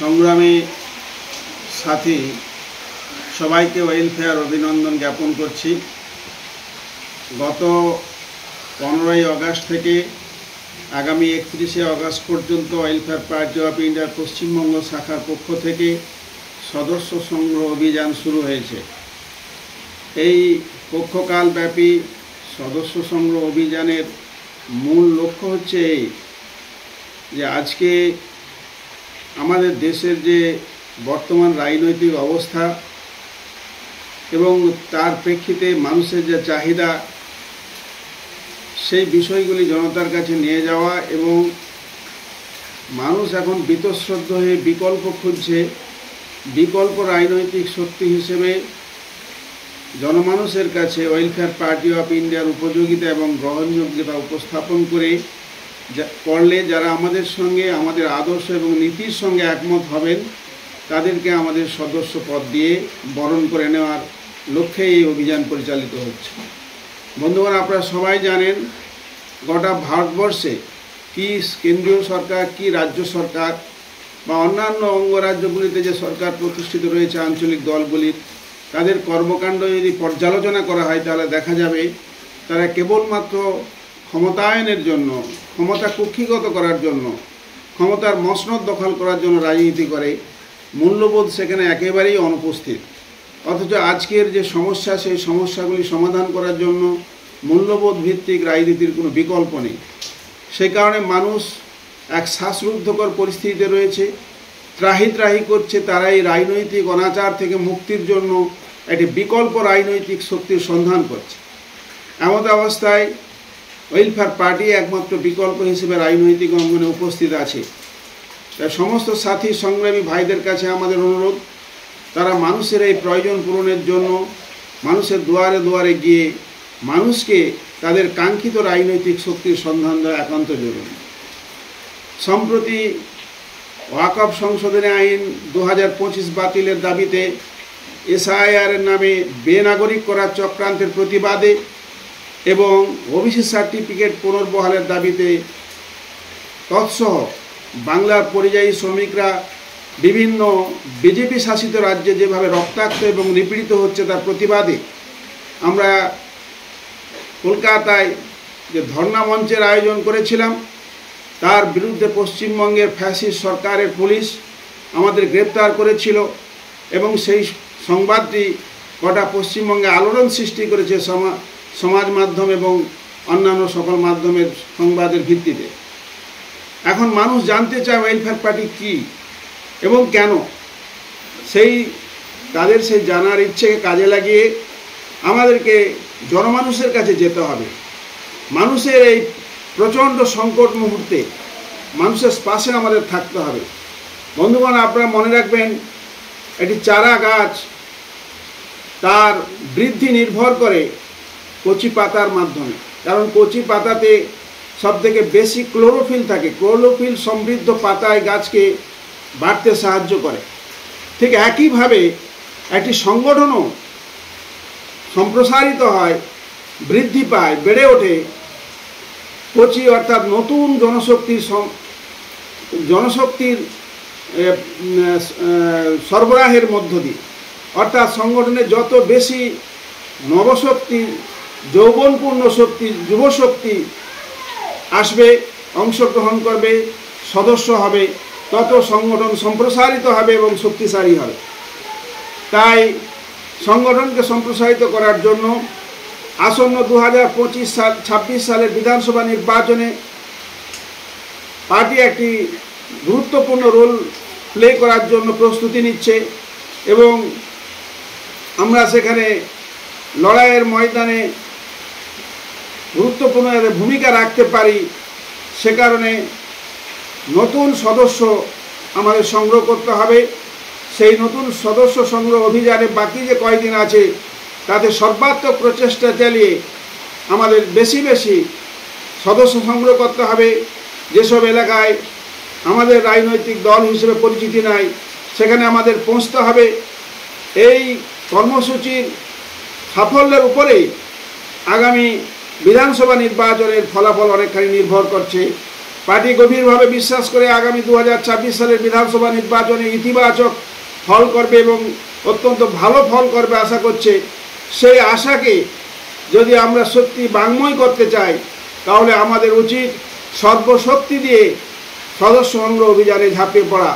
সংগ্রামী সাথী সবাইকে ওয়েলফেয়ার অভিনন্দন জ্ঞাপন করছি। গত 15ই আগস্ট থেকে আগামী 31শে আগস্ট পর্যন্ত ওয়েলফেয়ার পার্টি অফ ইন্ডিয়ার পশ্চিমবঙ্গ শাখার পক্ষ থেকে সদস্য সংগ্রহ অভিযান শুরু হয়েছে। এই পক্ষকালব্যাপী সদস্য সংগ্রহ অভিযানের মূল লক্ষ্য হচ্ছে এই যে আজকে আমাদের দেশের যে বর্তমান রাজনৈতিক অবস্থা এবং তার প্রেক্ষিতে মানুষের যে চাহিদা, সেই বিষয়গুলি জনতার কাছে নিয়ে যাওয়া এবং মানুষ এখন বীতশ্রদ্ধ হয়ে বিকল্প খুঁজছে। বিকল্প রাজনৈতিক শক্তি হিসেবে জনমানুষের কাছে ওয়েলফেয়ার পার্টি অফ ইন্ডিয়ার উপযোগিতা এবং গ্রহণযোগ্যতা উপস্থাপন করলে যারা আমাদের সঙ্গে আমাদের আদর্শ এবং নীতির সঙ্গে একমত হবেন তাদেরকে আমাদের সদস্য পদ দিয়ে বরণ করে নেওয়ার লক্ষ্যে এই অভিযান পরিচালিত হচ্ছে। বন্ধুগণ, আপনারা সবাই জানেন গোটা ভারতবর্ষে কি কেন্দ্রীয় সরকার, কি রাজ্য সরকার বা অন্যান্য অঙ্গরাজ্যগুলিতে যে সরকার প্রতিষ্ঠিত রয়েছে আঞ্চলিক দলগুলির, তাদের কর্মকাণ্ড যদি পর্যালোচনা করা হয় তাহলে দেখা যাবে তারা কেবলমাত্র ক্ষমতায়নের জন্য, ক্ষমতা কুক্ষিগত করার জন্য, ক্ষমতার মসনদ দখল করার জন্য রাজনীতি করে। মূল্যবোধ সেখানে একেবারেই অনুপস্থিত। অথচ আজকের যে সমস্যা, সেই সমস্যাগুলি সমাধান করার জন্য মূল্যবোধ ভিত্তিক রাজনীতির কোনো বিকল্প নেই। সেই কারণে মানুষ এক শ্বাসরুদ্ধকর পরিস্থিতিতে রয়েছে, ত্রাহি করছে। তারা এই রাজনৈতিক অনাচার থেকে মুক্তির জন্য একটি বিকল্প রাজনৈতিক শক্তির সন্ধান করছে। এমত অবস্থায় ওয়েলফেয়ার পার্টি একমাত্র বিকল্প হিসেবে রাজনৈতিক অঙ্গনে উপস্থিত আছে। তাই সমস্ত সাথী সংগ্রামী ভাইদের কাছে আমাদের অনুরোধ, তারা মানুষের এই প্রয়োজন পূরণের জন্য মানুষের দুয়ারে দুয়ারে গিয়ে মানুষকে তাদের কাঙ্ক্ষিত রাজনৈতিক শক্তির সন্ধান দেওয়া একান্ত জরুরি। সম্প্রতি ওয়াকফ সংশোধনী আইন 2025 বাতিলের দাবিতে SIR নামে বেনাগরিক করার চক্রান্তের প্রতিবাদে এবং ওবিসি সার্টিফিকেট পুনর্বহালের দাবিতে তৎসহ বাংলার পরিযায়ী শ্রমিকরা বিভিন্ন বিজেপি শাসিত রাজ্যে যেভাবে রক্তাক্ত এবং নিপীড়িত হচ্ছে তার প্রতিবাদে আমরা কলকাতায় যে ধর্ণা মঞ্চের আয়োজন করেছিলাম, তার বিরুদ্ধে পশ্চিমবঙ্গের ফ্যাসিস্ট সরকারের পুলিশ আমাদের গ্রেপ্তার করেছিল এবং সেই সংবাদটি গোটা পশ্চিমবঙ্গে আলোড়ন সৃষ্টি করেছে সমাজ মাধ্যম এবং অন্যান্য সকল মাধ্যমের সংবাদের ভিত্তিতে। এখন মানুষ জানতে চায় ওয়েলফেয়ার পার্টি কী এবং কেন। তাদের সেই জানার ইচ্ছেকে কাজে লাগিয়ে আমাদেরকে জনমানুষের কাছে যেতে হবে। মানুষের এই প্রচণ্ড সংকট মুহূর্তে মানুষের পাশে আমাদের থাকতে হবে। বন্ধুগণ, আপনারা মনে রাখবেন, একটি চারা গাছ তার বৃদ্ধি নির্ভর করে কচি পাতার মাধ্যমে, কারণ কচি পাতাতে সবথেকে বেশি ক্লোরোফিল থাকে। ক্লোরোফিল সমৃদ্ধ পাতায় গাছকে বাড়তে সাহায্য করে। ঠিক একইভাবে একটি সংগঠনও সম্প্রসারিত হয়, বৃদ্ধি পায়, বেড়ে ওঠে কচি অর্থাৎ নতুন জনশক্তির সরবরাহের মধ্য দিয়ে। অর্থাৎ সংগঠনে যত বেশি নবশক্তি, যৌবনপূর্ণ শক্তি, যুবশক্তি আসবে, অংশগ্রহণ করবে, সদস্য হবে, তত সংগঠন সম্প্রসারিত হবে এবং শক্তিশালী হবে। তাই সংগঠনকে সম্প্রসারিত করার জন্য আসন্ন 2025-26 সালের বিধানসভা নির্বাচনে পার্টি একটি গুরুত্বপূর্ণ রোল প্লে করার জন্য প্রস্তুতি নিচ্ছে এবং আমরা সেখানে লড়াইয়ের ময়দানে গুরুত্বপূর্ণ ভূমিকা রাখতে পারি। সে কারণে নতুন সদস্য আমাদের সংগ্রহ করতে হবে। সেই নতুন সদস্য সংগ্রহ অভিযানে বাকি যে কয়েকদিন আছে তাতে সর্বাত্মক প্রচেষ্টা চালিয়ে আমাদের বেশি বেশি সদস্য সংগ্রহ করতে হবে। যেসব এলাকায় আমাদের রাজনৈতিক দল হিসেবে পরিচিতি নাই সেখানে আমাদের পৌঁছতে হবে। এই কর্মসূচির সাফল্যের উপরেই আগামী বিধানসভা নির্বাচনের ফলাফল অনেকখানি নির্ভর করছে। পার্টি গভীরভাবে বিশ্বাস করে আগামী 2026 সালের বিধানসভা নির্বাচনে ইতিবাচক ফল করবে এবং অত্যন্ত ভালো ফল করবে আশা করছে। সেই আশাকে যদি আমরা সত্যি বাঙ্ময় করতে চাই তাহলে আমাদের উচিত সর্বশক্তি দিয়ে সদস্য সংগ্রহ অভিযানে ঝাঁপিয়ে পড়া।